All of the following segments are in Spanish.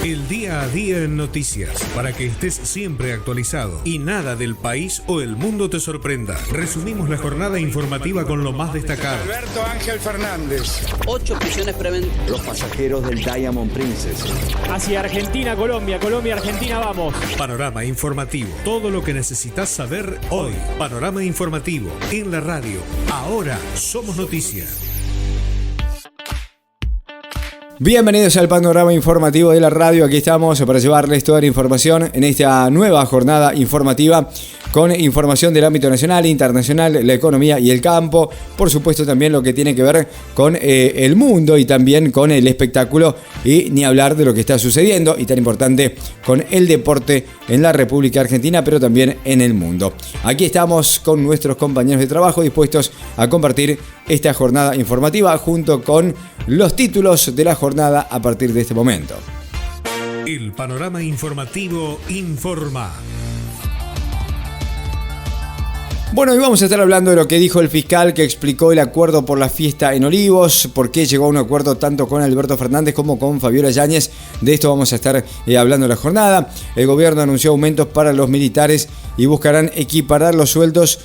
El día a día en noticias, para que estés siempre actualizado y nada del país o el mundo te sorprenda. Resumimos la jornada informativa con lo más destacado. Alberto Ángel Fernández. 8 prisiones preventivas. Los pasajeros del Diamond Princess. Hacia Argentina, Colombia, Argentina, vamos. Panorama informativo. Todo lo que necesitas saber hoy. Panorama informativo en la radio. Ahora somos noticias. Bienvenidos al panorama informativo de la radio. Aquí estamos para llevarles toda la información en esta nueva jornada informativa con información del ámbito nacional, internacional, la economía y el campo. Por supuesto también lo que tiene que ver con el mundo y también con el espectáculo y ni hablar de lo que está sucediendo y tan importante con el deporte en la República Argentina, pero también en el mundo. Aquí estamos con nuestros compañeros de trabajo dispuestos a compartir esta jornada informativa junto con los títulos de la jornada a partir de este momento. El panorama informativo informa. Bueno, hoy vamos a estar hablando de lo que dijo el fiscal que explicó el acuerdo por la fiesta en Olivos, por qué llegó a un acuerdo tanto con Alberto Fernández como con Fabiola Yáñez. De esto vamos a estar hablando en la jornada. El gobierno anunció aumentos para los militares y buscarán equiparar los sueldos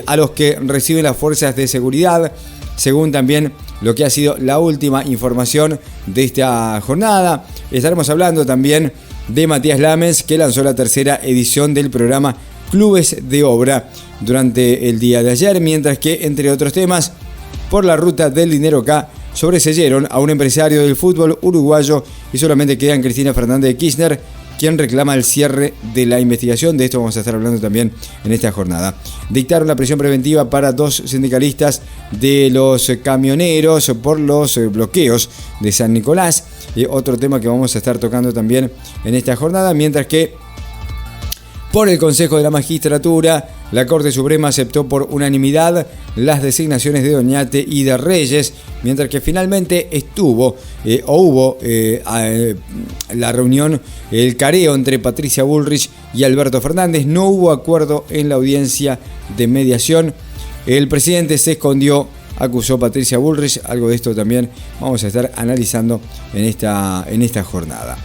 a los que reciben las fuerzas de seguridad, según también lo que ha sido la última información de esta jornada. Estaremos hablando también de Matías Lames, que lanzó la tercera edición del programa Clubes de Obra durante el día de ayer, mientras que, entre otros temas, por la ruta del dinero K, sobreseyeron a un empresario del fútbol uruguayo y solamente quedan Cristina Fernández de Kirchner, quien reclama el cierre de la investigación. De esto vamos a estar hablando también en esta jornada. Dictaron la prisión preventiva para 2 sindicalistas de los camioneros por los bloqueos de San Nicolás. Otro tema que vamos a estar tocando también en esta jornada, mientras que por el Consejo de la Magistratura, la Corte Suprema aceptó por unanimidad las designaciones de Oñate y de Reyes, mientras que finalmente hubo la reunión, el careo entre Patricia Bullrich y Alberto Fernández. No hubo acuerdo en la audiencia de mediación. El presidente se escondió, acusó a Patricia Bullrich. Algo de esto también vamos a estar analizando en esta jornada.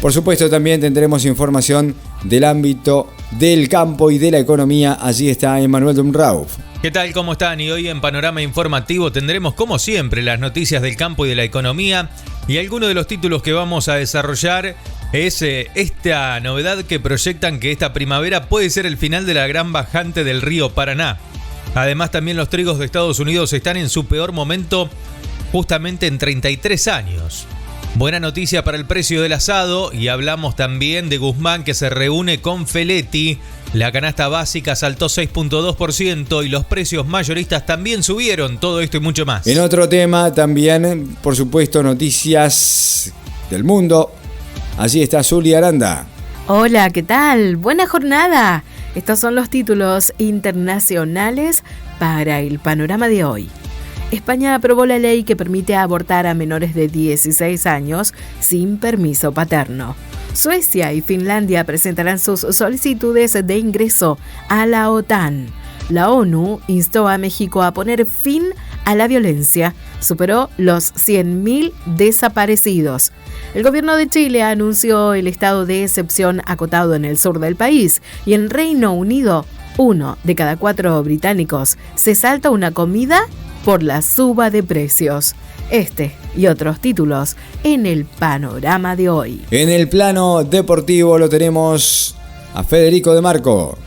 Por supuesto, también tendremos información del ámbito del campo y de la economía. Allí está Emanuel Dumrauf. ¿Qué tal? ¿Cómo están? Y hoy en Panorama Informativo tendremos, como siempre, las noticias del campo y de la economía. Y alguno de los títulos que vamos a desarrollar es esta novedad que proyectan que esta primavera puede ser el final de la gran bajante del río Paraná. Además, también los trigos de Estados Unidos están en su peor momento justamente en 33 años. Buena noticia para el precio del asado, y hablamos también de Guzmán, que se reúne con Feletti. La canasta básica saltó 6.2% y los precios mayoristas también subieron. Todo esto y mucho más. En otro tema también, por supuesto, noticias del mundo. Allí está Zulia Aranda. Hola, ¿qué tal? Buena jornada. Estos son los títulos internacionales para el panorama de hoy. España aprobó la ley que permite abortar a menores de 16 años sin permiso paterno. Suecia y Finlandia presentarán sus solicitudes de ingreso a la OTAN. La ONU instó a México a poner fin a la violencia. Superó los 100.000 desaparecidos. El gobierno de Chile anunció el estado de excepción acotado en el sur del país, y en Reino Unido, 1 de cada 4 británicos se salta una comida por la suba de precios. Este y otros títulos en el panorama de hoy. En el plano deportivo lo tenemos a Federico de Marco.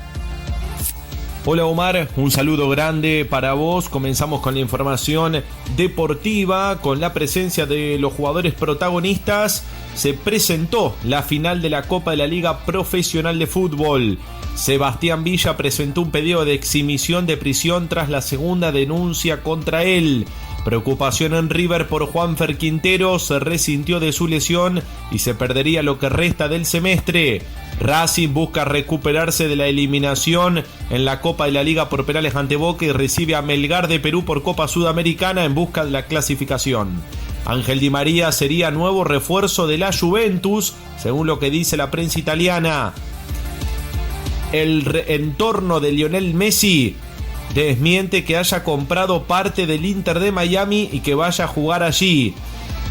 Hola Omar, un saludo grande para vos. Comenzamos con la información deportiva, con la presencia de los jugadores protagonistas. Se presentó la final de la Copa de la Liga Profesional de Fútbol. Sebastián Villa presentó un pedido de exhibición de prisión tras la segunda denuncia contra él. Preocupación en River por Juanfer Quintero, se resintió de su lesión y se perdería lo que resta del semestre. Racing busca recuperarse de la eliminación en la Copa de la Liga por penales ante Boca y recibe a Melgar de Perú por Copa Sudamericana en busca de la clasificación. Ángel Di María sería nuevo refuerzo de la Juventus, según lo que dice la prensa italiana. El entorno de Lionel Messi desmiente que haya comprado parte del Inter de Miami y que vaya a jugar allí.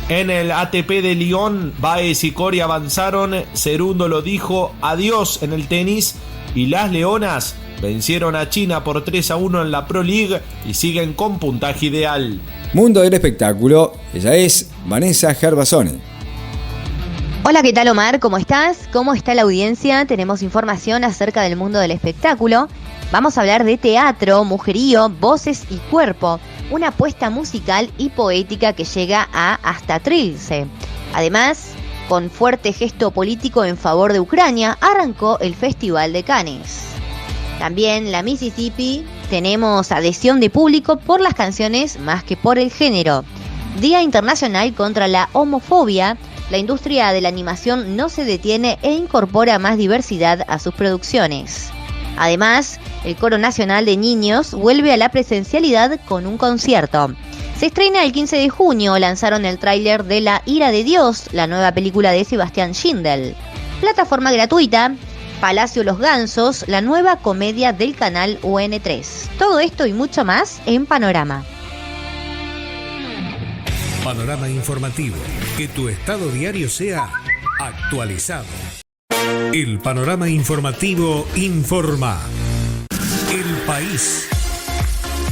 En el ATP de Lyon, Baez y Coria avanzaron. Cerúndolo dijo adiós en el tenis. Y las Leonas vencieron a China por 3-1 en la Pro League y siguen con puntaje ideal. Mundo del espectáculo, ella es Vanessa Gervasoni. Hola, ¿qué tal, Omar? ¿Cómo estás? ¿Cómo está la audiencia? Tenemos información acerca del mundo del espectáculo. Vamos a hablar de teatro, mujerío, voces y cuerpo. Una apuesta musical y poética que llega a hasta Trilce. Además, con fuerte gesto político en favor de Ucrania, arrancó el Festival de Cannes. También la Mississippi, tenemos adhesión de público por las canciones más que por el género. Día Internacional contra la Homofobia. La industria de la animación no se detiene e incorpora más diversidad a sus producciones. Además, el Coro Nacional de Niños vuelve a la presencialidad con un concierto. Se estrena el 15 de junio, lanzaron el tráiler de La Ira de Dios, la nueva película de Sebastián Schindel. Plataforma gratuita, Palacio Los Gansos, la nueva comedia del canal UN3. Todo esto y mucho más en Panorama. Panorama informativo. Que tu estado diario sea actualizado. El panorama informativo informa. El país.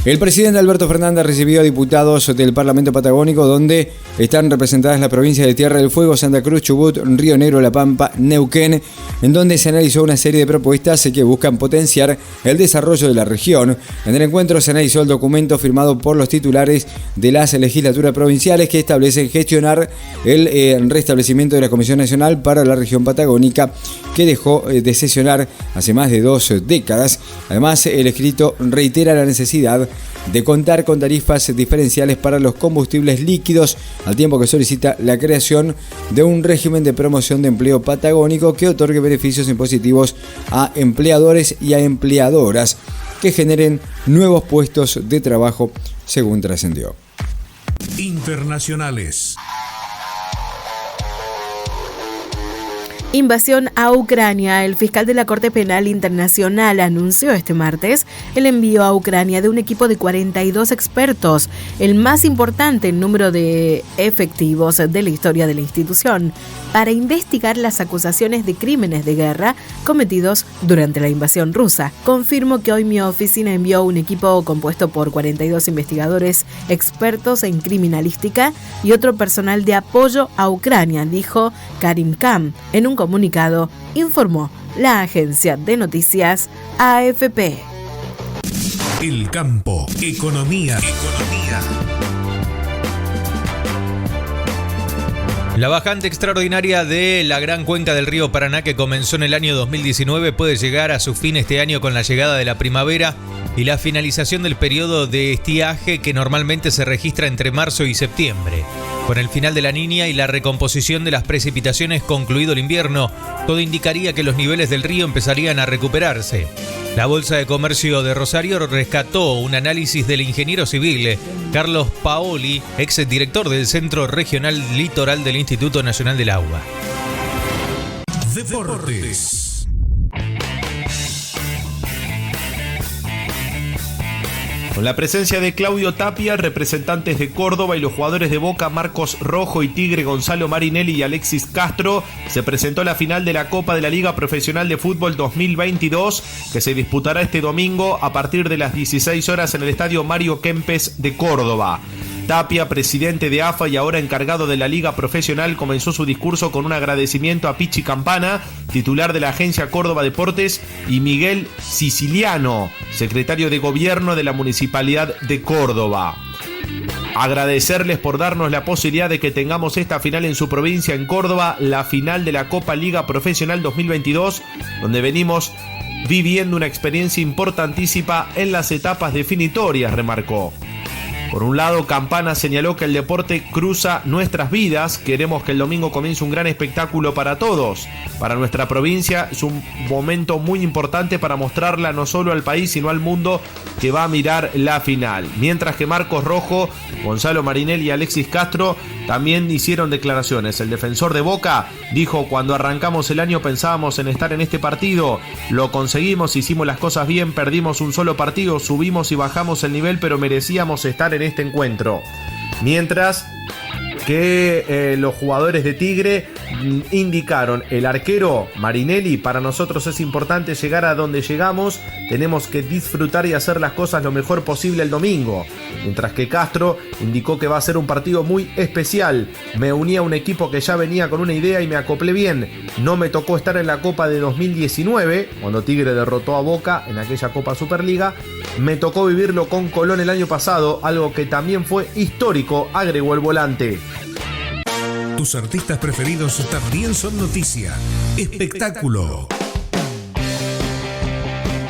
El presidente Alberto Fernández recibió a diputados del Parlamento Patagónico, donde están representadas las provincias de Tierra del Fuego, Santa Cruz, Chubut, Río Negro, La Pampa, Neuquén, en donde se analizó una serie de propuestas que buscan potenciar el desarrollo de la región. En el encuentro se analizó el documento firmado por los titulares de las legislaturas provinciales que establecen gestionar el restablecimiento de la Comisión Nacional para la región patagónica, que dejó de sesionar hace más de 2 décadas. Además, el escrito reitera la necesidad de contar con tarifas diferenciales para los combustibles líquidos, al tiempo que solicita la creación de un régimen de promoción de empleo patagónico que otorgue beneficios impositivos a empleadores y a empleadoras que generen nuevos puestos de trabajo, según trascendió. Internacionales. Invasión a Ucrania. El fiscal de la Corte Penal Internacional anunció este martes el envío a Ucrania de un equipo de 42 expertos, el más importante en número de efectivos de la historia de la institución, para investigar las acusaciones de crímenes de guerra cometidos durante la invasión rusa. Confirmo que hoy mi oficina envió un equipo compuesto por 42 investigadores expertos en criminalística y otro personal de apoyo a Ucrania, dijo Karim Khan. En un comunicado, informó la agencia de noticias AFP. El campo. Economía. La bajante extraordinaria de la gran cuenca del río Paraná, que comenzó en el año 2019, puede llegar a su fin este año con la llegada de la primavera y la finalización del periodo de estiaje que normalmente se registra entre marzo y septiembre. Con el final de la Niña y la recomposición de las precipitaciones concluido el invierno, todo indicaría que los niveles del río empezarían a recuperarse. La Bolsa de Comercio de Rosario rescató un análisis del ingeniero civil Carlos Paoli, ex director del Centro Regional Litoral del Instituto Nacional del Agua. Deportes. Con la presencia de Claudio Tapia, representantes de Córdoba y los jugadores de Boca Marcos Rojo y Tigre Gonzalo Marinelli y Alexis Castro, se presentó la final de la Copa de la Liga Profesional de Fútbol 2022, que se disputará este domingo a partir de las 16 horas en el Estadio Mario Kempes de Córdoba. Tapia, presidente de AFA y ahora encargado de la Liga Profesional, comenzó su discurso con un agradecimiento a Pichi Campana, titular de la agencia Córdoba Deportes, y Miguel Siciliano, secretario de Gobierno de la Municipalidad de Córdoba. Agradecerles por darnos la posibilidad de que tengamos esta final en su provincia, en Córdoba, la final de la Copa Liga Profesional 2022, donde venimos viviendo una experiencia importantísima en las etapas definitorias, remarcó. Por un lado, Campana señaló que el deporte cruza nuestras vidas. Queremos que el domingo comience un gran espectáculo para todos. Para nuestra provincia es un momento muy importante para mostrarla no solo al país, sino al mundo que va a mirar la final. Mientras que Marcos Rojo, Gonzalo Marinelli y Alexis Castro también hicieron declaraciones. El defensor de Boca dijo: cuando arrancamos el año pensábamos en estar en este partido. Lo conseguimos, hicimos las cosas bien, perdimos un solo partido, subimos y bajamos el nivel, pero merecíamos estar en este encuentro. Mientras que los jugadores de Tigre indicaron. El arquero Marinelli: para nosotros es importante llegar a donde llegamos, tenemos que disfrutar y hacer las cosas lo mejor posible el domingo. Mientras que Castro indicó que va a ser un partido muy especial. Me uní a un equipo que ya venía con una idea y me acoplé bien. No me tocó estar en la Copa de 2019, cuando Tigre derrotó a Boca en aquella Copa Superliga. Me tocó vivirlo con Colón el año pasado, algo que también fue histórico, agregó el volante. Tus artistas preferidos también son noticia. Espectáculo.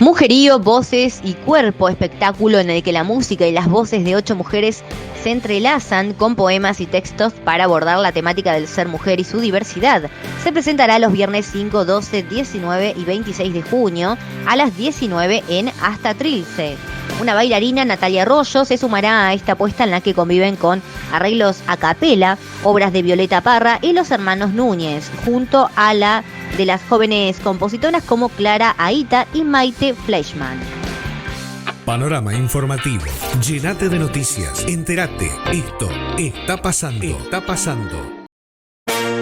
Mujerío, voces y cuerpo, espectáculo en el que la música y las voces de 8 mujeres se entrelazan con poemas y textos para abordar la temática del ser mujer y su diversidad. Se presentará los viernes 5, 12, 19 y 26 de junio a las 19 en Hasta Trilce. Una bailarina, Natalia Arroyo, se sumará a esta apuesta en la que conviven con arreglos a capela, obras de Violeta Parra y los hermanos Núñez, junto a la de las jóvenes compositoras como Clara Aita y Maite Fleischmann. Panorama informativo. Llénate de noticias. Entérate. Esto está pasando. Está pasando.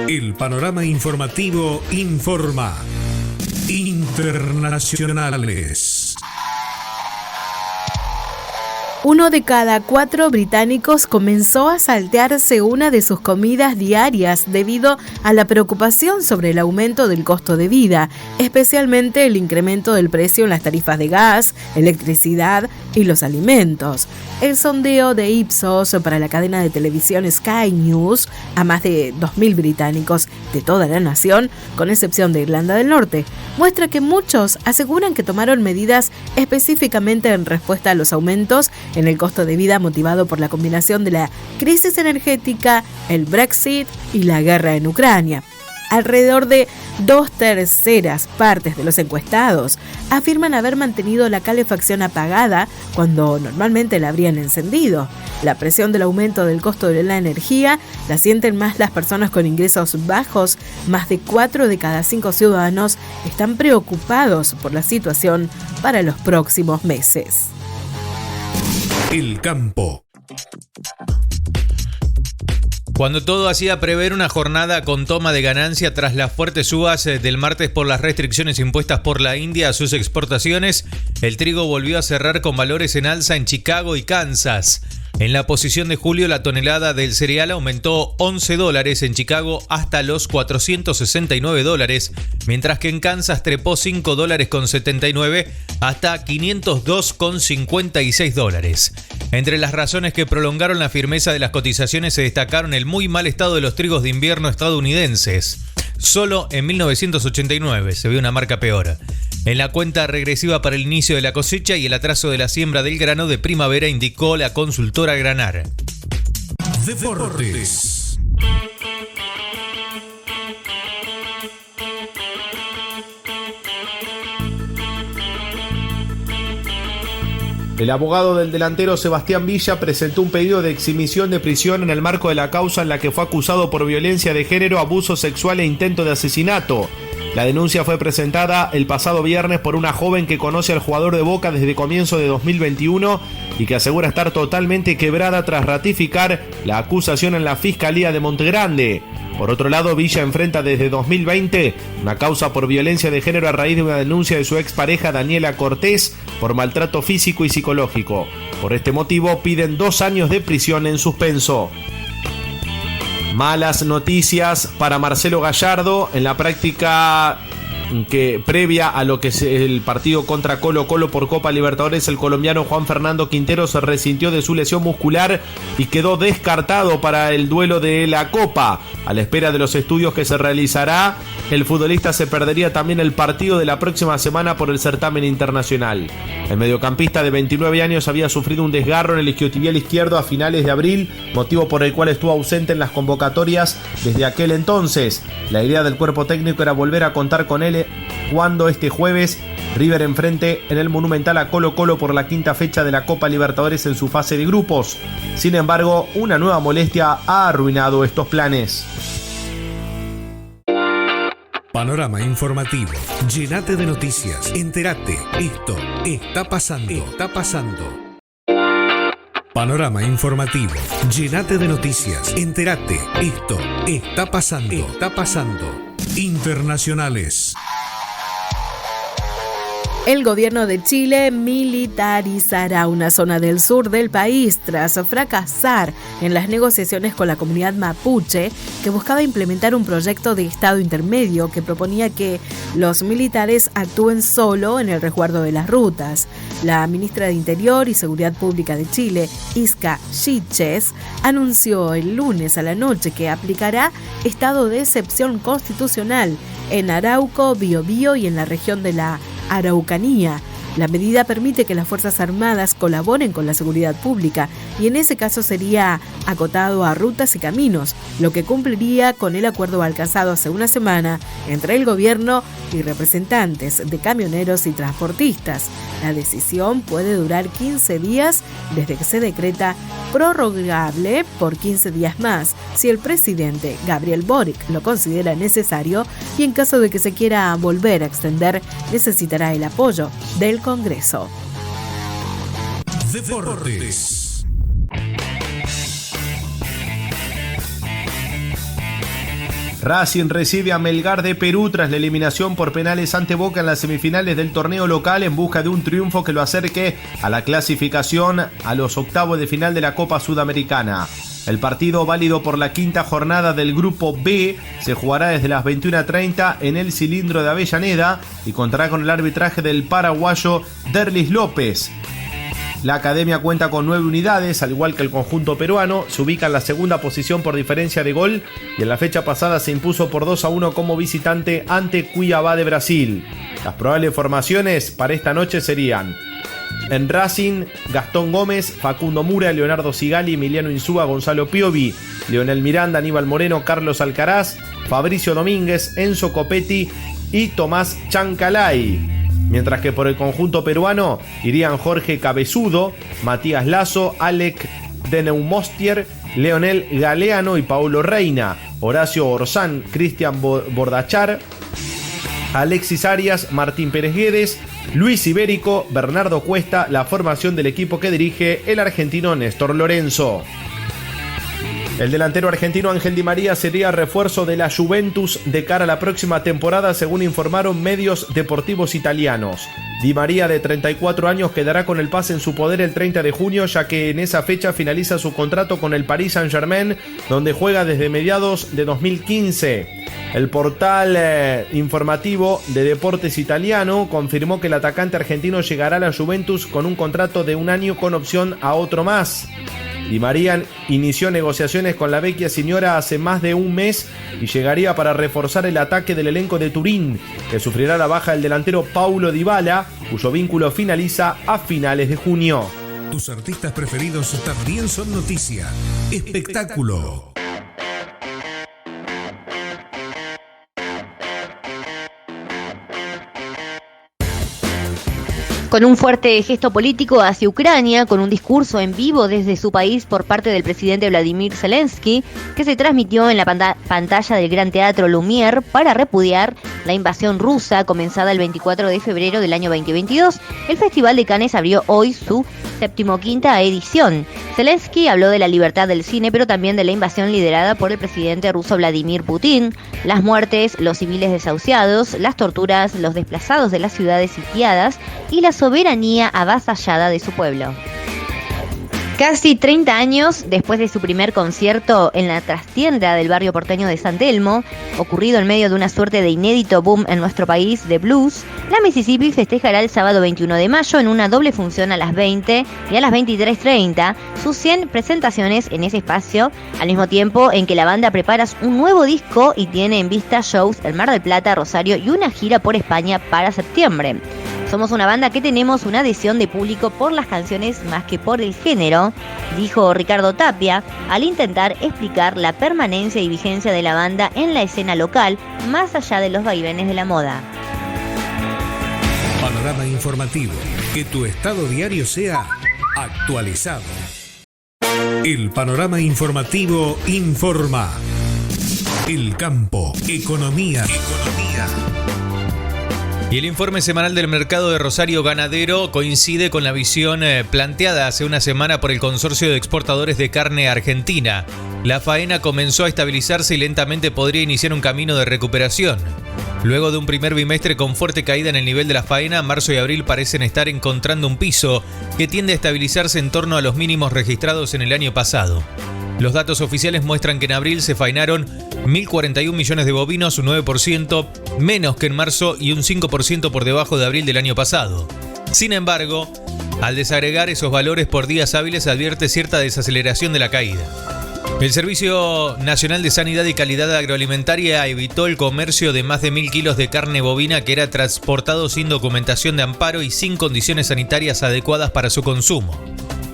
El panorama informativo informa. Internacionales. 1 de cada 4 británicos comenzó a saltearse una de sus comidas diarias debido a la preocupación sobre el aumento del costo de vida, especialmente el incremento del precio en las tarifas de gas, electricidad y los alimentos. El sondeo de Ipsos para la cadena de televisión Sky News a más de 2.000 británicos de toda la nación, con excepción de Irlanda del Norte, muestra que muchos aseguran que tomaron medidas específicamente en respuesta a los aumentos en el costo de vida motivado por la combinación de la crisis energética, el Brexit y la guerra en Ucrania. Alrededor de 2/3 partes de los encuestados afirman haber mantenido la calefacción apagada cuando normalmente la habrían encendido. La presión del aumento del costo de la energía la sienten más las personas con ingresos bajos. Más de 4 de cada 5 ciudadanos están preocupados por la situación para los próximos meses. El campo. Cuando todo hacía prever una jornada con toma de ganancia tras las fuertes subas del martes por las restricciones impuestas por la India a sus exportaciones, el trigo volvió a cerrar con valores en alza en Chicago y Kansas. En la posición de julio, la tonelada del cereal aumentó $11 en Chicago hasta los $469, mientras que en Kansas trepó $5.79 hasta $502.56. Entre las razones que prolongaron la firmeza de las cotizaciones se destacaron el muy mal estado de los trigos de invierno estadounidenses. Solo en 1989 se vio una marca peor. En la cuenta regresiva para el inicio de la cosecha y el atraso de la siembra del grano de primavera, indicó la consultora Granar. Deportes. El abogado del delantero Sebastián Villa presentó un pedido de exhibición de prisión en el marco de la causa en la que fue acusado por violencia de género, abuso sexual e intento de asesinato. La denuncia fue presentada el pasado viernes por una joven que conoce al jugador de Boca desde comienzo de 2021 y que asegura estar totalmente quebrada tras ratificar la acusación en la Fiscalía de Montegrande. Por otro lado, Villa enfrenta desde 2020 una causa por violencia de género a raíz de una denuncia de su expareja Daniela Cortés por maltrato físico y psicológico. Por este motivo piden 2 años de prisión en suspenso. Malas noticias para Marcelo Gallardo en la práctica que previa a lo que es el partido contra Colo Colo por Copa Libertadores. El colombiano Juan Fernando Quintero se resintió de su lesión muscular y quedó descartado para el duelo de la Copa. A la espera de los estudios que se realizará, el futbolista se perdería también el partido de la próxima semana por el certamen internacional. El mediocampista de 29 años había sufrido un desgarro en el isquiotibial izquierdo a finales de abril, motivo por el cual estuvo ausente en las convocatorias desde aquel entonces. La idea del cuerpo técnico era volver a contar con él cuando este jueves River enfrente en el Monumental a Colo Colo por la 5ª fecha de la Copa Libertadores en su fase de grupos. Sin embargo, una nueva molestia ha arruinado estos planes. Panorama informativo. Llénate de noticias. Entérate. Esto está pasando. Está pasando. Panorama informativo. Llénate de noticias. Entérate. Esto está pasando. Está pasando. Internacionales. El gobierno de Chile militarizará una zona del sur del país tras fracasar en las negociaciones con la comunidad mapuche, que buscaba implementar un proyecto de Estado intermedio que proponía que los militares actúen solo en el resguardo de las rutas. La ministra de Interior y Seguridad Pública de Chile, Isca Siches, anunció el lunes a la noche que aplicará estado de excepción constitucional en Arauco, Biobío y en la región de la Araucanía. La medida permite que las Fuerzas Armadas colaboren con la seguridad pública y en ese caso sería acotado a rutas y caminos, lo que cumpliría con el acuerdo alcanzado hace una semana entre el gobierno y representantes de camioneros y transportistas. La decisión puede durar 15 días desde que se decreta prorrogable por 15 días más si el presidente Gabriel Boric lo considera necesario y en caso de que se quiera volver a extender necesitará el apoyo del Congreso. Deportes. Racing recibe a Melgar de Perú tras la eliminación por penales ante Boca en las semifinales del torneo local en busca de un triunfo que lo acerque a la clasificación a los octavos de final de la Copa Sudamericana. El partido, válido por la quinta jornada del Grupo B, se jugará desde las 21:30 en el Cilindro de Avellaneda y contará con el arbitraje del paraguayo Derlis López. La academia cuenta con 9 unidades, al igual que el conjunto peruano, se ubica en la segunda posición por diferencia de gol y en la fecha pasada se impuso por 2-1 como visitante ante Cuiabá de Brasil. Las probables formaciones para esta noche serían: en Racing, Gastón Gómez, Facundo Mura, Leonardo Sigali, Emiliano Insúa, Gonzalo Piovi, Leonel Miranda, Aníbal Moreno, Carlos Alcaraz, Fabricio Domínguez, Enzo Copetti y Tomás Chancalay. Mientras que por el conjunto peruano irían Jorge Cabezudo, Matías Lazo, Alec de Neumostier, Leonel Galeano y Paulo Reina, Horacio Orzán, Cristian Bordachar, Alexis Arias, Martín Pérez Guedes, Luis Ibérico, Bernardo Cuesta, la formación del equipo que dirige el argentino Néstor Lorenzo. El delantero argentino Ángel Di María sería refuerzo de la Juventus de cara a la próxima temporada, según informaron medios deportivos italianos. Di María, de 34 años, quedará con el pase en su poder el 30 de junio, ya que en esa fecha finaliza su contrato con el Paris Saint-Germain, donde juega desde mediados de 2015. El portal informativo de deportes italiano confirmó que el atacante argentino llegará a la Juventus con un contrato de 1 año con opción a otro más. Di María inició negociaciones con la Vecchia Signora hace más de un mes y llegaría para reforzar el ataque del elenco de Turín, que sufrirá la baja del delantero Paulo Dybala, cuyo vínculo finaliza a finales de junio. Tus artistas preferidos también son noticia. Espectáculo. Con un fuerte gesto político hacia Ucrania, con un discurso en vivo desde su país por parte del presidente Vladimir Zelensky, que se transmitió en la pantalla del Gran Teatro Lumière para repudiar la invasión rusa comenzada el 24 de febrero del año 2022, el Festival de Cannes abrió hoy su 75ª edición. Zelensky habló de la libertad del cine, pero también de la invasión liderada por el presidente ruso Vladimir Putin, las muertes, los civiles desahuciados, las torturas, los desplazados de las ciudades sitiadas y la soberanía avasallada de su pueblo. Casi 30 años después de su primer concierto en la trastienda del barrio porteño de San Telmo, ocurrido en medio de una suerte de inédito boom en nuestro país de blues, la Mississippi festejará el sábado 21 de mayo en una doble función a las 20 y a las 23:30 sus 100 presentaciones en ese espacio, al mismo tiempo en que la banda prepara un nuevo disco y tiene en vista shows en Mar del Plata, Rosario y una gira por España para septiembre. Somos una banda que tenemos una adhesión de público por las canciones más que por el género, dijo Ricardo Tapia al intentar explicar la permanencia y vigencia de la banda en la escena local, más allá de los vaivenes de la moda. Panorama informativo. Que tu estado diario sea actualizado. El panorama informativo informa. El campo, economía. Y el informe semanal del mercado de Rosario Ganadero coincide con la visión planteada hace una semana por el Consorcio de Exportadores de Carne Argentina. La faena comenzó a estabilizarse y lentamente podría iniciar un camino de recuperación. Luego de un primer bimestre con fuerte caída en el nivel de la faena, marzo y abril parecen estar encontrando un piso que tiende a estabilizarse en torno a los mínimos registrados en el año pasado. Los datos oficiales muestran que en abril se faenaron 1.041 millones de bovinos, un 9% menos que en marzo y un 5% por debajo de abril del año pasado. Sin embargo, al desagregar esos valores por días hábiles se advierte cierta desaceleración de la caída. El Servicio Nacional de Sanidad y Calidad Agroalimentaria evitó el comercio de más de 1.000 kilos de carne bovina que era transportado sin documentación de amparo y sin condiciones sanitarias adecuadas para su consumo.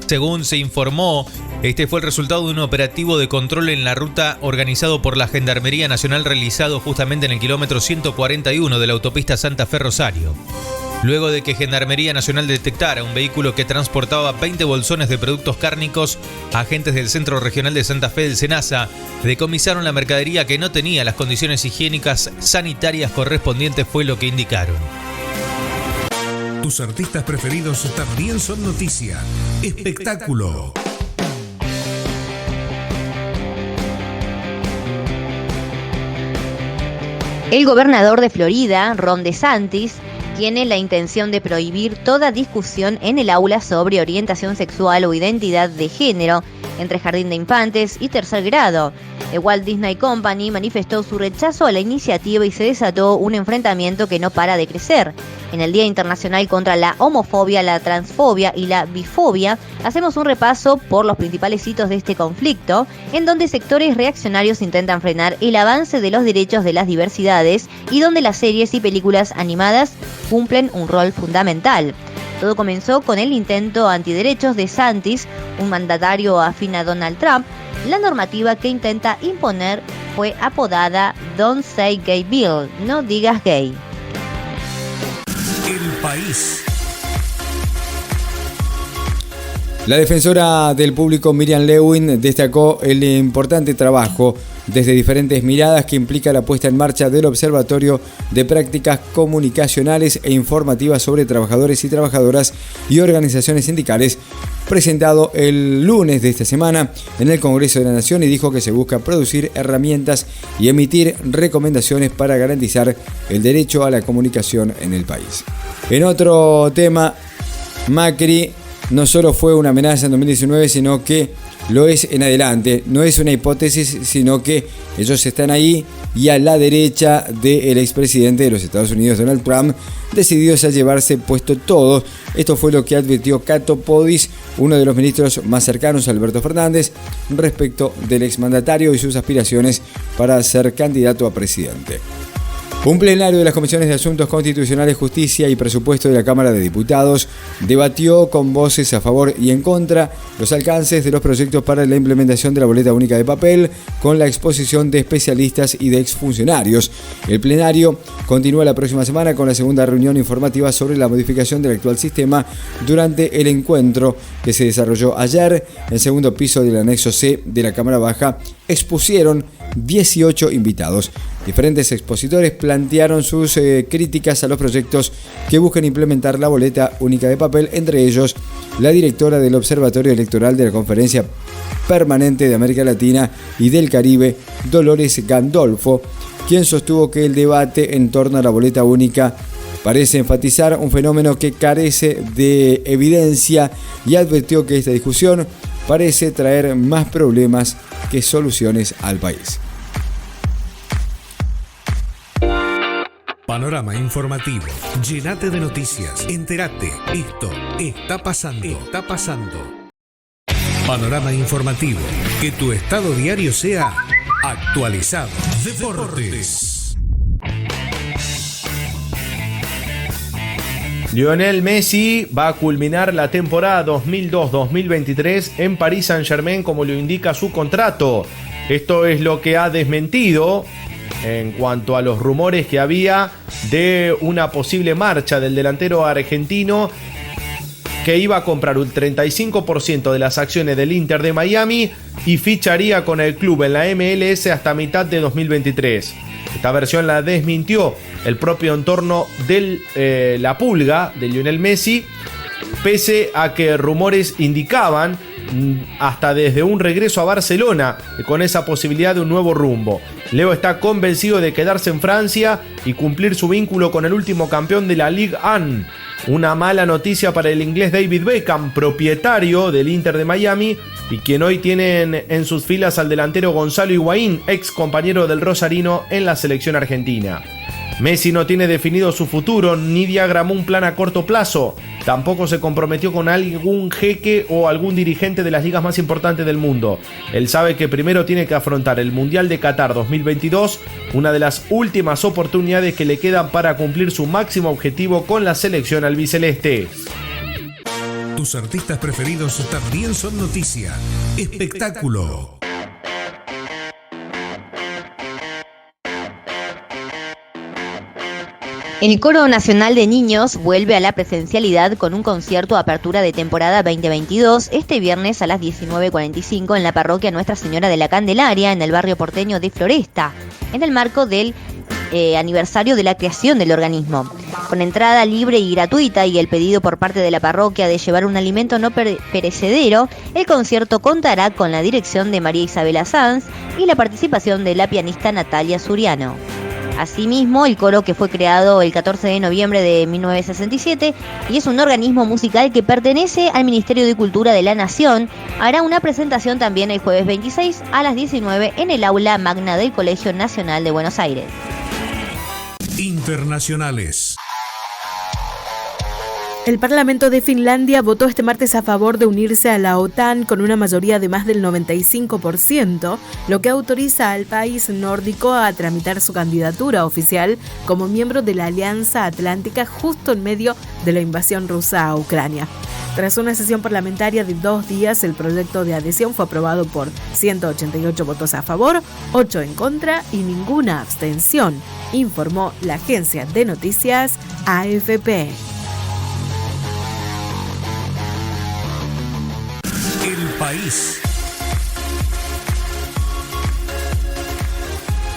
Según se informó, este fue el resultado de un operativo de control en la ruta organizado por la Gendarmería Nacional realizado justamente en el kilómetro 141 de la autopista Santa Fe Rosario. Luego de que Gendarmería Nacional detectara un vehículo que transportaba 20 bolsones de productos cárnicos, agentes del Centro Regional de Santa Fe del SENASA decomisaron la mercadería que no tenía las condiciones higiénicas sanitarias correspondientes, fue lo que indicaron. Tus artistas preferidos también son noticia. Espectáculo. El gobernador de Florida, Ron DeSantis, tiene la intención de prohibir toda discusión en el aula sobre orientación sexual o identidad de género entre jardín de infantes y tercer grado. El Walt Disney Company manifestó su rechazo a la iniciativa y se desató un enfrentamiento que no para de crecer. En el Día Internacional contra la Homofobia, la Transfobia y la Bifobia, hacemos un repaso por los principales hitos de este conflicto, en donde sectores reaccionarios intentan frenar el avance de los derechos de las diversidades y donde las series y películas animadas cumplen un rol fundamental. Todo comenzó con el intento antiderechos de DeSantis, un mandatario afín a Donald Trump. La normativa que intenta imponer fue apodada Don't Say Gay Bill, no digas gay. El país. La defensora del público Miriam Lewin destacó el importante trabajo desde diferentes miradas que implica la puesta en marcha del Observatorio de Prácticas Comunicacionales e Informativas sobre Trabajadores y Trabajadoras y Organizaciones Sindicales, presentado el lunes de esta semana en el Congreso de la Nación, y dijo que se busca producir herramientas y emitir recomendaciones para garantizar el derecho a la comunicación en el país. En otro tema, Macri no solo fue una amenaza en 2019, sino que lo es en adelante. No es una hipótesis, sino que ellos están ahí y a la derecha del expresidente de los Estados Unidos, Donald Trump, decididos a llevarse puesto todo. Esto fue lo que advirtió Cato Podis, uno de los ministros más cercanos a Alberto Fernández, respecto del exmandatario y sus aspiraciones para ser candidato a presidente. Un plenario de las Comisiones de Asuntos Constitucionales, Justicia y Presupuesto de la Cámara de Diputados debatió con voces a favor y en contra los alcances de los proyectos para la implementación de la boleta única de papel, con la exposición de especialistas y de exfuncionarios. El plenario continúa la próxima semana con la segunda reunión informativa sobre la modificación del actual sistema. Durante el encuentro que se desarrolló ayer en el segundo piso del anexo C de la Cámara Baja, expusieron 18 invitados. Diferentes expositores plantearon sus críticas a los proyectos que buscan implementar la boleta única de papel, entre ellos la directora del Observatorio Electoral de la Conferencia Permanente de América Latina y del Caribe, Dolores Gandolfo, quien sostuvo que el debate en torno a la boleta única parece enfatizar un fenómeno que carece de evidencia, y advirtió que esta discusión parece traer más problemas que soluciones al país. Panorama informativo. Llénate de noticias. Entérate. Esto está pasando. Está pasando. Panorama informativo. Que tu estado diario sea actualizado. Deportes. Lionel Messi va a culminar la temporada 2002-2023 en Paris Saint-Germain, como lo indica su contrato. Esto es lo que ha desmentido en cuanto a los rumores que había de una posible marcha del delantero argentino, que iba a comprar un 35% de las acciones del Inter de Miami y ficharía con el club en la MLS hasta mitad de 2023. Esta versión la desmintió el propio entorno de la pulga de Lionel Messi, pese a que rumores indicaban hasta desde un regreso a Barcelona con esa posibilidad de un nuevo rumbo. Leo está convencido de quedarse en Francia y cumplir su vínculo con el último campeón de la Ligue 1. Una mala noticia para el inglés David Beckham, propietario del Inter de Miami, y quien hoy tiene en sus filas al delantero Gonzalo Higuaín, ex compañero del rosarino en la selección argentina. Messi no tiene definido su futuro ni diagramó un plan a corto plazo. Tampoco se comprometió con algún jeque o algún dirigente de las ligas más importantes del mundo. Él sabe que primero tiene que afrontar el Mundial de Qatar 2022, una de las últimas oportunidades que le quedan para cumplir su máximo objetivo con la selección albiceleste. Tus artistas preferidos también son noticia. Espectáculo. El Coro Nacional de Niños vuelve a la presencialidad con un concierto a apertura de temporada 2022 este viernes a las 19:45 en la parroquia Nuestra Señora de la Candelaria, en el barrio porteño de Floresta, en el marco del aniversario de la creación del organismo. Con entrada libre y gratuita y el pedido por parte de la parroquia de llevar un alimento no perecedero, el concierto contará con la dirección de María Isabela Sanz y la participación de la pianista Natalia Suriano. Asimismo, el coro, que fue creado el 14 de noviembre de 1967 y es un organismo musical que pertenece al Ministerio de Cultura de la Nación, hará una presentación también el jueves 26 a las 19 en el aula magna del Colegio Nacional de Buenos Aires. Internacionales. El Parlamento de Finlandia votó este martes a favor de unirse a la OTAN con una mayoría de más del 95%, lo que autoriza al país nórdico a tramitar su candidatura oficial como miembro de la Alianza Atlántica justo en medio de la invasión rusa a Ucrania. Tras una sesión parlamentaria de 2 días, el proyecto de adhesión fue aprobado por 188 votos a favor, 8 en contra y ninguna abstención, informó la agencia de noticias AFP. El país.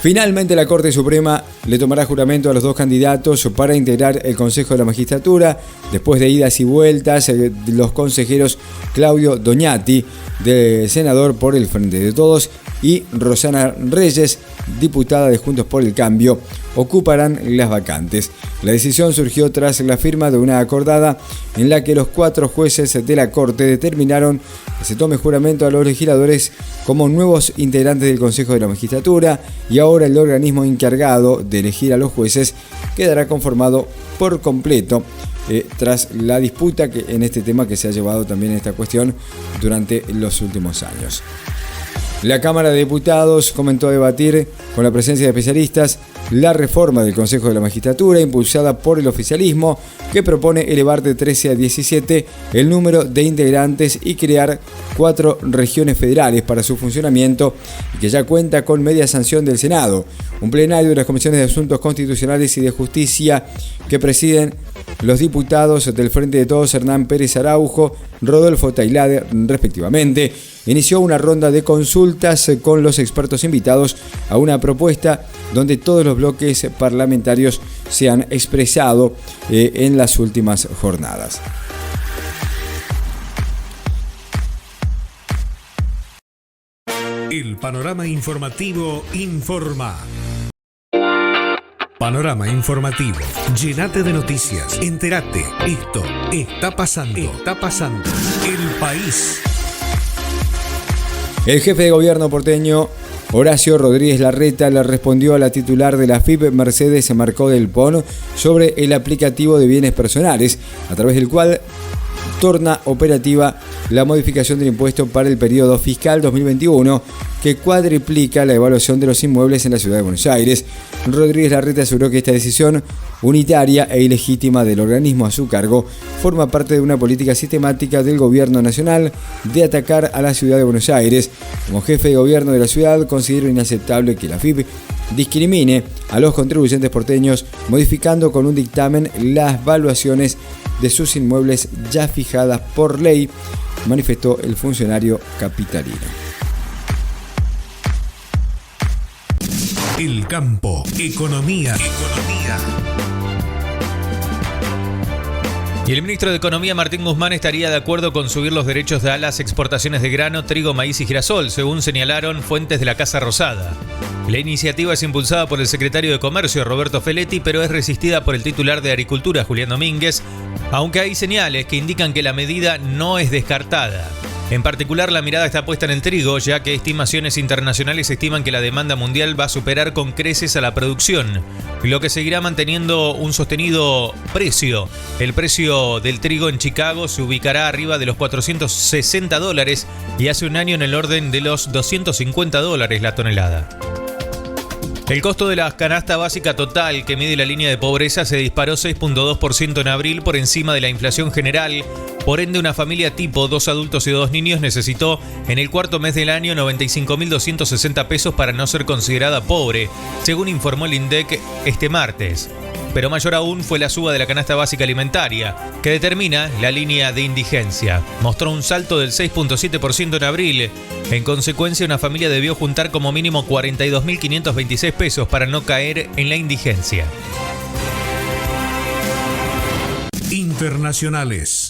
Finalmente, la Corte Suprema le tomará juramento a los 2 candidatos para integrar el Consejo de la Magistratura, después de idas y vueltas los consejeros Claudio Doñati, senador por el Frente de Todos, y Rosana Reyes, diputada de Juntos por el Cambio, ocuparán las vacantes. La decisión surgió tras la firma de una acordada en la que los 4 jueces de la Corte determinaron que se tome juramento a los legisladores como nuevos integrantes del Consejo de la Magistratura, y ahora el organismo encargado de elegir a los jueces quedará conformado por completo tras la disputa que en este tema que se ha llevado también en esta cuestión durante los últimos años. La Cámara de Diputados comenzó a debatir con la presencia de especialistas la reforma del Consejo de la Magistratura impulsada por el oficialismo, que propone elevar de 13 a 17 el número de integrantes y crear 4 regiones federales para su funcionamiento, y que ya cuenta con media sanción del Senado. Un plenario de las Comisiones de Asuntos Constitucionales y de Justicia que presiden los diputados del Frente de Todos Hernán Pérez Araujo, Rodolfo Tailade, respectivamente, inició una ronda de consultas con los expertos invitados a una propuesta donde todos los bloques parlamentarios se han expresado en las últimas jornadas. El panorama informativo informa. Panorama informativo. Llénate de noticias. Entérate. Esto está pasando. Está pasando. El país. El jefe de gobierno porteño, Horacio Rodríguez Larreta, le respondió a la titular de la AFIP, Mercedes Marcó del Pon, sobre el aplicativo de bienes personales, a través del cual torna operativa la modificación del impuesto para el periodo fiscal 2021, que cuadriplica la evaluación de los inmuebles en la ciudad de Buenos Aires. Rodríguez Larreta aseguró que esta decisión unitaria e ilegítima del organismo a su cargo forma parte de una política sistemática del gobierno nacional de atacar a la ciudad de Buenos Aires. Como jefe de gobierno de la ciudad, considero inaceptable que la AFIP discrimine a los contribuyentes porteños, modificando con un dictamen las valuaciones de sus inmuebles ya fijadas por ley, manifestó el funcionario capitalino. El campo, economía. Y el ministro de Economía, Martín Guzmán, estaría de acuerdo con subir los derechos a las exportaciones de grano, trigo, maíz y girasol, según señalaron fuentes de la Casa Rosada. La iniciativa es impulsada por el secretario de Comercio, Roberto Feletti, pero es resistida por el titular de Agricultura, Julián Domínguez, aunque hay señales que indican que la medida no es descartada. En particular, la mirada está puesta en el trigo, ya que estimaciones internacionales estiman que la demanda mundial va a superar con creces a la producción, lo que seguirá manteniendo un sostenido precio. El precio del trigo en Chicago se ubicará arriba de los $460 y hace un año en el orden de los $250 la tonelada. El costo de la canasta básica total que mide la línea de pobreza se disparó 6.2% en abril por encima de la inflación general. Por ende, una familia tipo 2 adultos y 2 niños necesitó en el cuarto mes del año 95.260 pesos para no ser considerada pobre, según informó el INDEC este martes. Pero mayor aún fue la suba de la canasta básica alimentaria, que determina la línea de indigencia. Mostró un salto del 6.7% en abril. En consecuencia, una familia debió juntar como mínimo 42.526 pesos para no caer en la indigencia. Internacionales.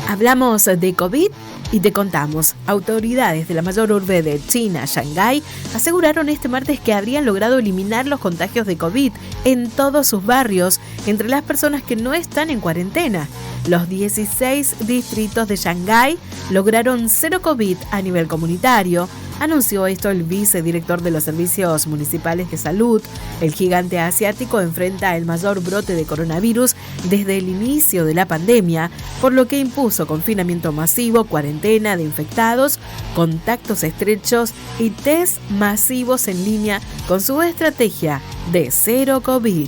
Hablamos de COVID y te contamos. Autoridades de la mayor urbe de China, Shanghái, aseguraron este martes que habrían logrado eliminar los contagios de COVID en todos sus barrios entre las personas que no están en cuarentena. Los 16 distritos de Shanghái lograron cero COVID a nivel comunitario. Anunció esto el vicedirector de los servicios municipales de salud. El gigante asiático enfrenta el mayor brote de coronavirus desde el inicio de la pandemia, por lo que impuso confinamiento masivo, cuarentena de infectados, contactos estrechos y test masivos en línea con su estrategia de cero COVID.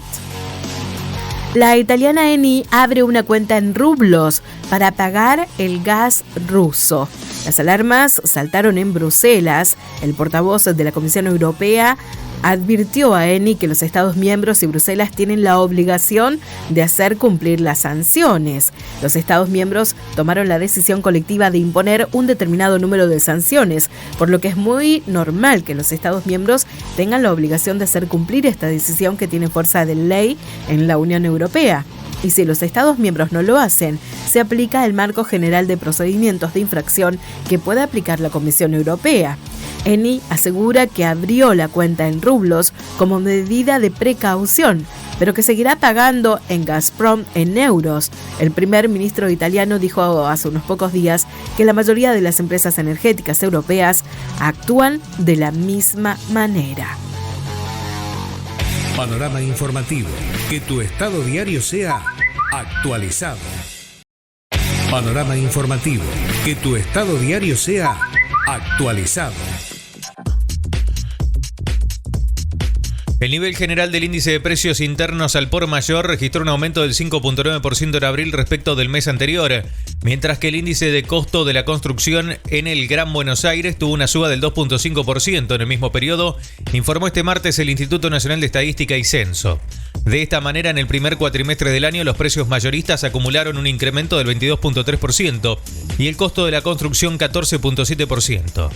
La italiana Eni abre una cuenta en rublos para pagar el gas ruso. Las alarmas saltaron en Bruselas. El portavoz de la Comisión Europea advirtió a Eni que los Estados miembros y Bruselas tienen la obligación de hacer cumplir las sanciones. Los Estados miembros tomaron la decisión colectiva de imponer un determinado número de sanciones, por lo que es muy normal que los Estados miembros tengan la obligación de hacer cumplir esta decisión que tiene fuerza de ley en la Unión Europea. Y si los Estados miembros no lo hacen, se aplica el marco general de procedimientos de infracción que puede aplicar la Comisión Europea. Eni asegura que abrió la cuenta en rublos como medida de precaución, pero que seguirá pagando en Gazprom en euros. El primer ministro italiano dijo hace unos pocos días que la mayoría de las empresas energéticas europeas actúan de la misma manera. Panorama informativo. Que tu estado diario sea actualizado. Panorama informativo. Que tu estado diario sea actualizado. El nivel general del índice de precios internos al por mayor registró un aumento del 5.9% en abril respecto del mes anterior, mientras que el índice de costo de la construcción en el Gran Buenos Aires tuvo una suba del 2.5% en el mismo periodo, informó este martes el Instituto Nacional de Estadística y Censo. De esta manera, en el primer cuatrimestre del año, los precios mayoristas acumularon un incremento del 22.3% y el costo de la construcción 14.7%.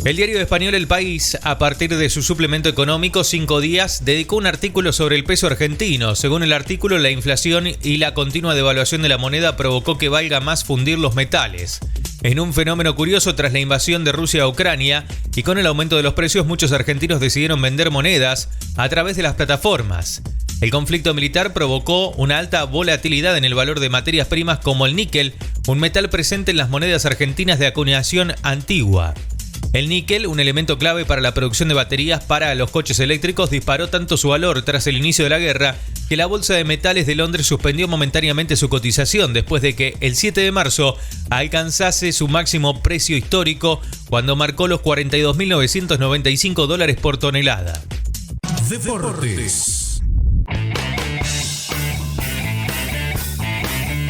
El diario español El País, a partir de su suplemento económico 5 días, dedicó un artículo sobre el peso argentino. Según el artículo, la inflación y la continua devaluación de la moneda provocó que valga más fundir los metales. En un fenómeno curioso tras la invasión de Rusia a Ucrania y con el aumento de los precios, muchos argentinos decidieron vender monedas a través de las plataformas. El conflicto militar provocó una alta volatilidad en el valor de materias primas como el níquel, un metal presente en las monedas argentinas de acuñación antigua. El níquel, un elemento clave para la producción de baterías para los coches eléctricos, disparó tanto su valor tras el inicio de la guerra que la Bolsa de Metales de Londres suspendió momentáneamente su cotización después de que el 7 de marzo alcanzase su máximo precio histórico cuando marcó los $42.995 por tonelada. Deportes.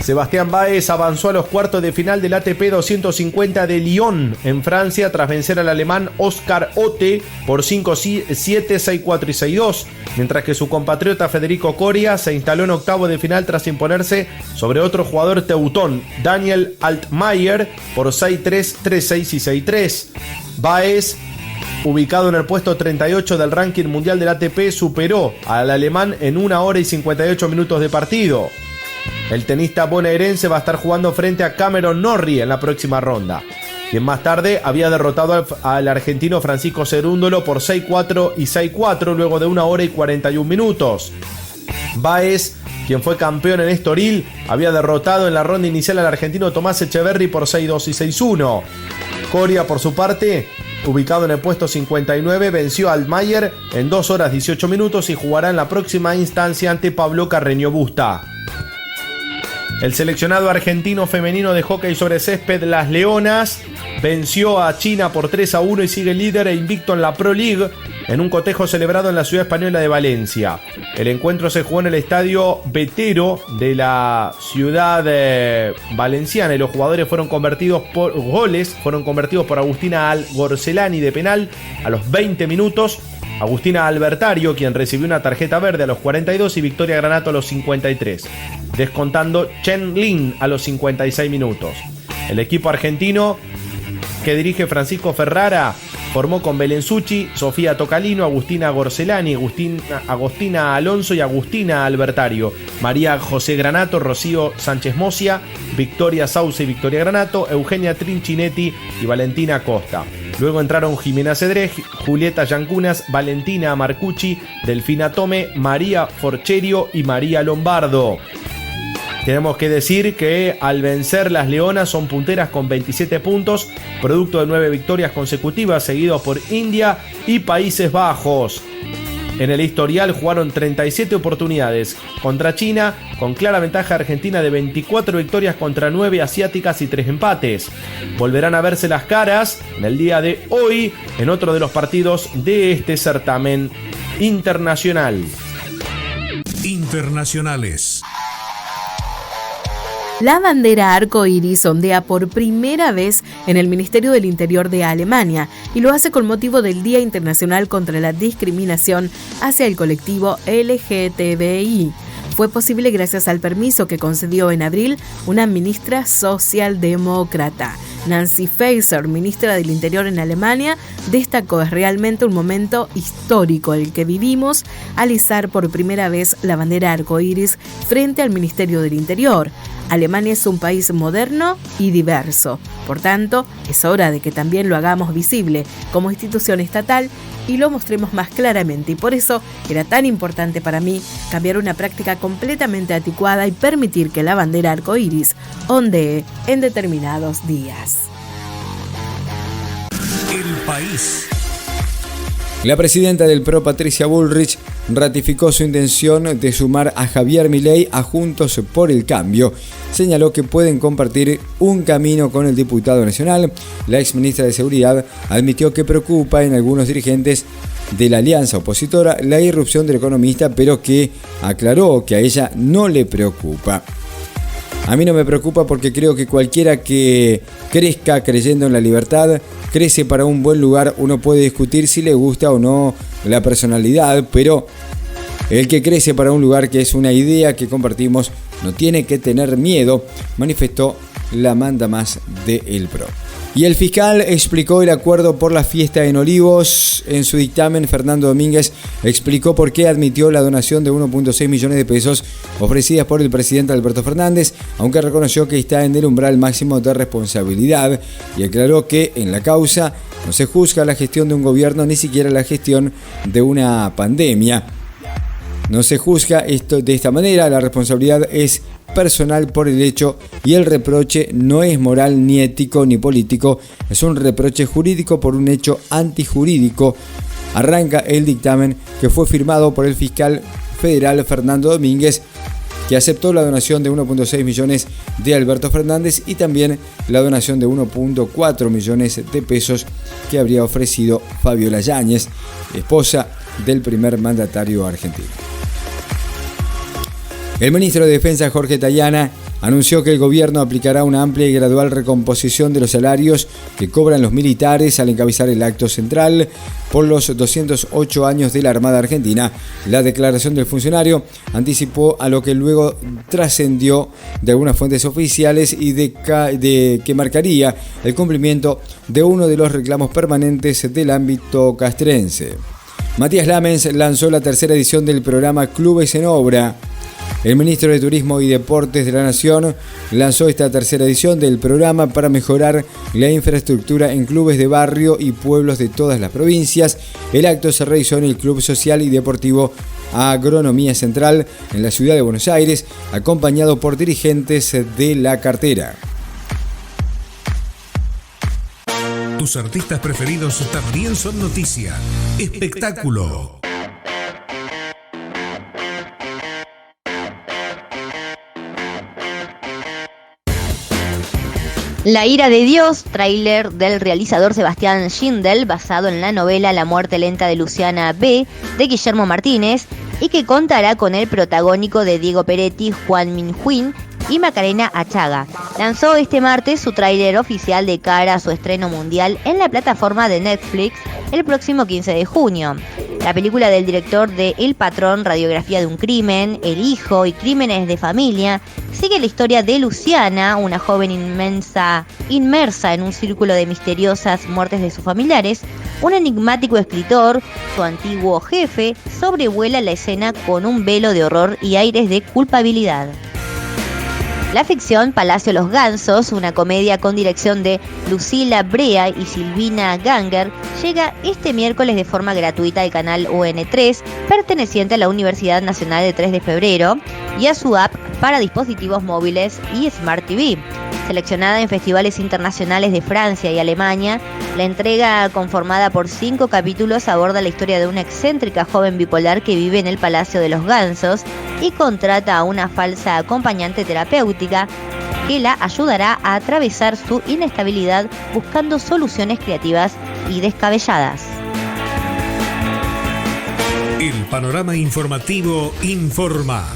Sebastián Báez avanzó a los cuartos de final del ATP 250 de Lyon, en Francia, tras vencer al alemán Oscar Otte por 5-7, 6-4 y 6-2, mientras que su compatriota Federico Coria se instaló en octavo de final tras imponerse sobre otro jugador teutón, Daniel Altmaier, por 6-3, 3-6 y 6-3. Báez, ubicado en el puesto 38 del ranking mundial del ATP, superó al alemán en 1 hora y 58 minutos de partido. El tenista bonaerense va a estar jugando frente a Cameron Norrie en la próxima ronda, quien más tarde había derrotado al argentino Francisco Cerúndolo por 6-4 y 6-4 luego de 1 hora y 41 minutos. Báez, quien fue campeón en Estoril, había derrotado en la ronda inicial al argentino Tomás Echeverry por 6-2 y 6-1. Coria, por su parte, ubicado en el puesto 59, venció a Altmaier en 2 horas 18 minutos y jugará en la próxima instancia ante Pablo Carreño Busta. El seleccionado argentino femenino de hockey sobre césped, las Leonas, venció a China por 3-1 y sigue líder e invicto en la Pro League en un cotejo celebrado en la ciudad española de Valencia. El encuentro se jugó en el estadio Vetero de la ciudad valenciana y los jugadores fueron convertidos por Agustina Gorcelani de penal a los 20 minutos, Agustina Albertario, quien recibió una tarjeta verde a los 42, y Victoria Granato a los 53, descontando Chen Lin a los 56 minutos. El equipo argentino que dirige Francisco Ferrara formó con Belén Suchi, Sofía Tocalino, Agustina Gorcelani, Agostina Alonso y Agustina Albertario, María José Granato, Rocío Sánchez Mocia, Victoria Sauce y Victoria Granato, Eugenia Trincinetti y Valentina Costa. Luego entraron Jimena Cedré, Julieta Yancunas, Valentina Marcucci, Delfina Tome, María Forcherio y María Lombardo. Tenemos que decir que al vencer, las Leonas son punteras con 27 puntos, producto de 9 victorias consecutivas, seguidos por India y Países Bajos. En el historial jugaron 37 oportunidades contra China, con clara ventaja argentina de 24 victorias contra 9 asiáticas y 3 empates. Volverán a verse las caras en el día de hoy en otro de los partidos de este certamen internacional. Internacionales. La bandera arcoíris ondea por primera vez en el Ministerio del Interior de Alemania y lo hace con motivo del Día Internacional contra la Discriminación hacia el colectivo LGTBI. Fue posible gracias al permiso que concedió en abril una ministra socialdemócrata. Nancy Faeser, ministra del Interior en Alemania, destacó: es realmente un momento histórico el que vivimos al izar por primera vez la bandera arcoíris frente al Ministerio del Interior. Alemania es un país moderno y diverso. Por tanto, es hora de que también lo hagamos visible como institución estatal y lo mostremos más claramente. Y por eso era tan importante para mí cambiar una práctica completamente anticuada y permitir que la bandera arcoíris ondee en determinados días. El país. La presidenta del PRO, Patricia Bullrich, ratificó su intención de sumar a Javier Milei a Juntos por el Cambio. Señaló que pueden compartir un camino con el diputado nacional. La exministra de Seguridad admitió que preocupa en algunos dirigentes de la alianza opositora la irrupción del economista, pero que aclaró que a ella no le preocupa. A mí no me preocupa porque creo que cualquiera que crezca creyendo en la libertad crece para un buen lugar. Uno puede discutir si le gusta o no la personalidad, pero el que crece para un lugar que es una idea que compartimos no tiene que tener miedo, manifestó la mandamás de El PRO. Y el fiscal explicó el acuerdo por la fiesta en Olivos. En su dictamen, Fernando Domínguez explicó por qué admitió la donación de 1.6 millones de pesos ofrecidas por el presidente Alberto Fernández, aunque reconoció que está en el umbral máximo de responsabilidad y aclaró que en la causa no se juzga la gestión de un gobierno, ni siquiera la gestión de una pandemia. No se juzga esto de esta manera, la responsabilidad es personal por el hecho y el reproche no es moral, ni ético, ni político, es un reproche jurídico por un hecho antijurídico. Arranca el dictamen que fue firmado por el fiscal federal Fernando Domínguez, que aceptó la donación de 1.6 millones de Alberto Fernández y también la donación de 1.4 millones de pesos que habría ofrecido Fabiola Yáñez, esposa del primer mandatario argentino. El ministro de Defensa, Jorge Tayana, anunció que el gobierno aplicará una amplia y gradual recomposición de los salarios que cobran los militares al encabezar el acto central por los 208 años de la Armada Argentina. La declaración del funcionario anticipó a lo que luego trascendió de algunas fuentes oficiales y de que marcaría el cumplimiento de uno de los reclamos permanentes del ámbito castrense. Matías Lamens lanzó la tercera edición del programa Clubes en Obra. El ministro de Turismo y Deportes de la Nación lanzó esta tercera edición del programa para mejorar la infraestructura en clubes de barrio y pueblos de todas las provincias. El acto se realizó en el Club Social y Deportivo Agronomía Central en la ciudad de Buenos Aires, acompañado por dirigentes de la cartera. Tus artistas preferidos también son noticia. Espectáculo. La ira de Dios, tráiler del realizador Sebastián Schindel, basado en la novela La muerte lenta de Luciana B. de Guillermo Martínez, y que contará con el protagónico de Diego Peretti, Juan Minjuín y Macarena Achaga. Lanzó este martes su tráiler oficial de cara a su estreno mundial en la plataforma de Netflix el próximo 15 de junio. La película del director de El Patrón, Radiografía de un crimen, El hijo y Crímenes de familia, sigue la historia de Luciana, una joven inmersa en un círculo de misteriosas muertes de sus familiares. Un enigmático escritor, su antiguo jefe, sobrevuela la escena con un velo de horror y aires de culpabilidad. La ficción Palacio Los Gansos, una comedia con dirección de Lucila Brea y Silvina Ganger, llega este miércoles de forma gratuita al canal UN3, perteneciente a la Universidad Nacional de 3 de Febrero, y a su app para dispositivos móviles y Smart TV. Seleccionada en festivales internacionales de Francia y Alemania, la entrega, conformada por 5 capítulos, aborda la historia de una excéntrica joven bipolar que vive en el Palacio de los Gansos y contrata a una falsa acompañante terapéutica que la ayudará a atravesar su inestabilidad buscando soluciones creativas y descabelladas. El panorama informativo informa.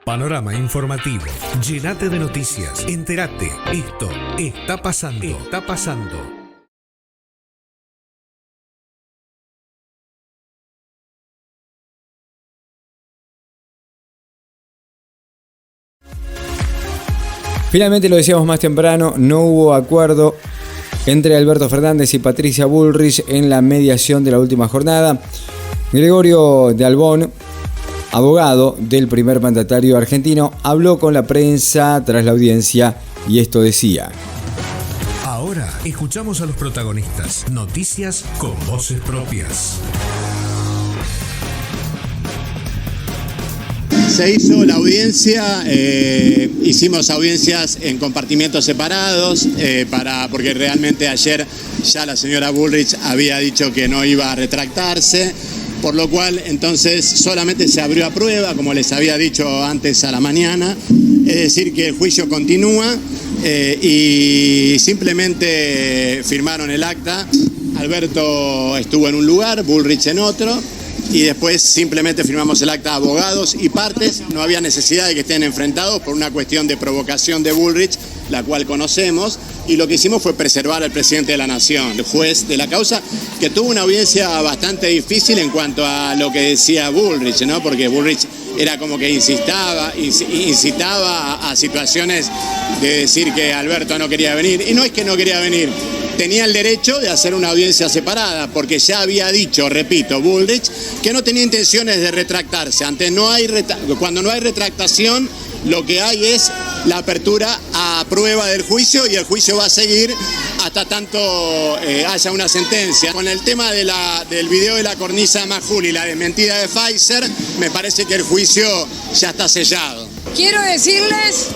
Panorama informativo. Llénate de noticias. Entérate. Esto está pasando. Está pasando. Finalmente, lo decíamos más temprano, no hubo acuerdo entre Alberto Fernández y Patricia Bullrich en la mediación de la última jornada. Gregorio de Albón, abogado del primer mandatario argentino, habló con la prensa tras la audiencia y esto decía. Ahora escuchamos a los protagonistas. Noticias con voces propias. Se hizo la audiencia, hicimos audiencias en compartimientos separados, porque realmente ayer ya la señora Bullrich había dicho que no iba a retractarse, por lo cual entonces solamente se abrió a prueba, como les había dicho antes a la mañana, es decir que el juicio continúa y simplemente firmaron el acta. Alberto estuvo en un lugar, Bullrich en otro, y después simplemente firmamos el acta de abogados y partes. No había necesidad de que estén enfrentados por una cuestión de provocación de Bullrich, la cual conocemos, y lo que hicimos fue preservar al presidente de la Nación, el juez de la causa, que tuvo una audiencia bastante difícil en cuanto a lo que decía Bullrich, ¿no? Porque Bullrich era como que incitaba a situaciones de decir que Alberto no quería venir, y no es que no quería venir, tenía el derecho de hacer una audiencia separada, porque ya había dicho, repito, Bullrich, que no tenía intenciones de retractarse. Cuando no hay retractación, lo que hay es la apertura a prueba del juicio, y el juicio va a seguir hasta tanto haya una sentencia. Con el tema del video de la cornisa Majul y la desmentida de Pfizer, me parece que el juicio ya está sellado. Quiero decirles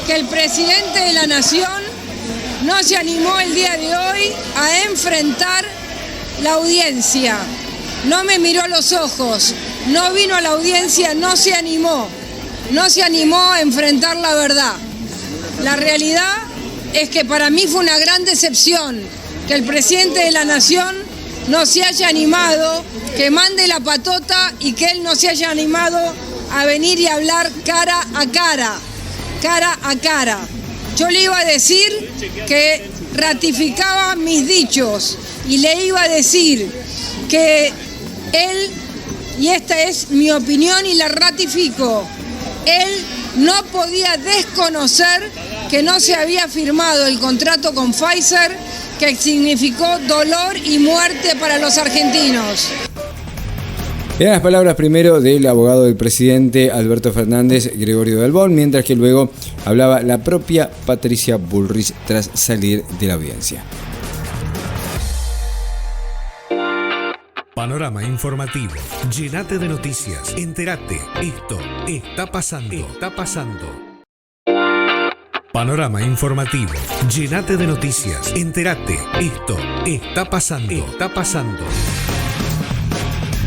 que el presidente de la Nación no se animó el día de hoy a enfrentar la audiencia. No me miró a los ojos, no vino a la audiencia, no se animó a enfrentar la verdad. La realidad es que para mí fue una gran decepción que el presidente de la Nación no se haya animado, que mande la patota y que él no se haya animado a venir y hablar cara a cara. cara a cara. Yo le iba a decir que ratificaba mis dichos y le iba a decir que él, y esta es mi opinión y la ratifico, él no podía desconocer que no se había firmado el contrato con Pfizer, que significó dolor y muerte para los argentinos. Eran las palabras primero del abogado del presidente Alberto Fernández, Gregorio Dalbón, mientras que luego hablaba la propia Patricia Bullrich tras salir de la audiencia. Panorama informativo. Llenate de noticias. Entérate. Esto está pasando. Panorama informativo. Llenate de noticias. Entérate. Esto está pasando.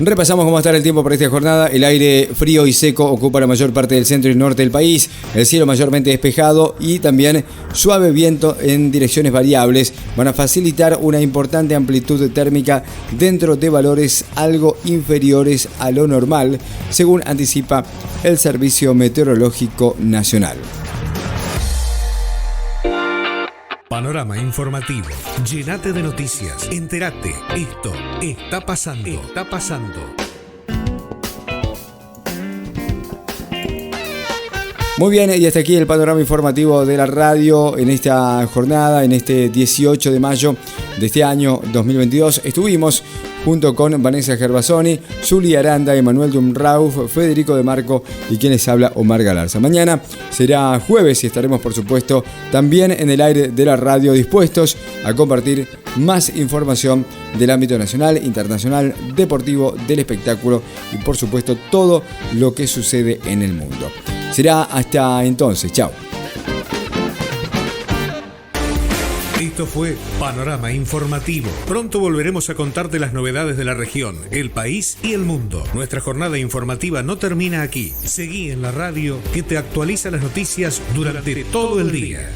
Repasamos cómo estará el tiempo para esta jornada. El aire frío y seco ocupa la mayor parte del centro y norte del país. El cielo mayormente despejado y también suave viento en direcciones variables van a facilitar una importante amplitud térmica dentro de valores algo inferiores a lo normal, según anticipa el Servicio Meteorológico Nacional. Panorama informativo. Llenate de noticias. Entérate. Esto está pasando. Muy bien, y hasta aquí el panorama informativo de la radio en esta jornada, en este 18 de mayo de este año 2022. Estuvimos junto con Vanessa Gervasoni, Zuli Aranda, Emanuel Dumrauf, Federico de Marco y quien les habla, Omar Galarza. Mañana será jueves y estaremos, por supuesto, también en el aire de la radio, dispuestos a compartir más información del ámbito nacional, internacional, deportivo, del espectáculo y, por supuesto, todo lo que sucede en el mundo. Será hasta entonces. Chao. Esto fue Panorama Informativo. Pronto volveremos a contarte las novedades de la región, el país y el mundo. Nuestra jornada informativa no termina aquí. Seguí en la radio que te actualiza las noticias durante todo el día.